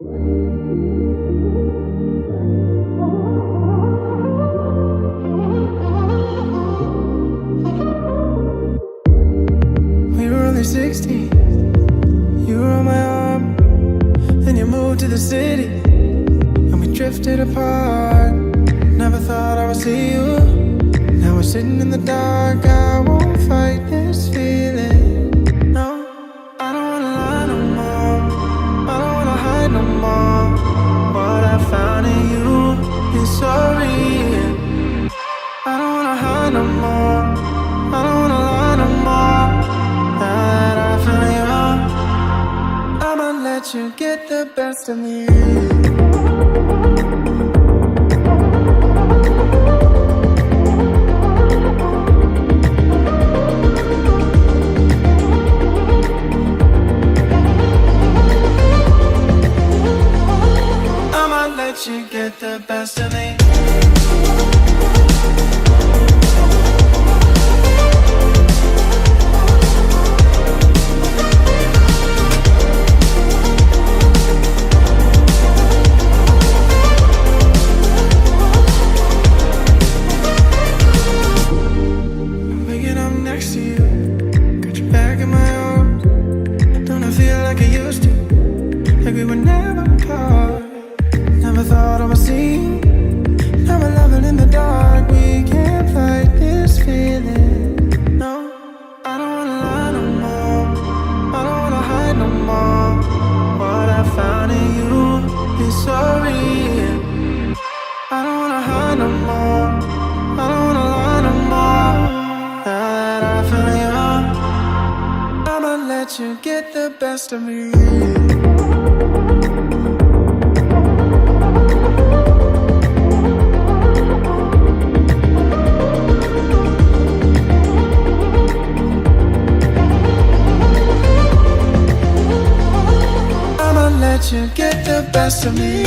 We were only 16. You were on my arm. Then you moved to the city, and we drifted apart. Never thought I would see you. Now we're sitting in the dark. I won't fight this feeling. No, I don't wanna lie no more. I don't wanna hide no more. What I found in you is so real. I don't wanna hide no more. I don't wanna lie no more. That I found you. I'ma let you get the best of me. Let you get the best of me. I'm waking up next to you, got your back in my arms. Don't I feel like I used to, like we were never apart. Never thought I would see you. Now we're loving in the dark. We can't fight this feeling. No, I don't wanna lie no more. I don't wanna hide no more. What I found in you is so real. I don't wanna hide no more. I don't wanna lie no more. That I found you. I'ma let you get the best of me. Let you get the best of me.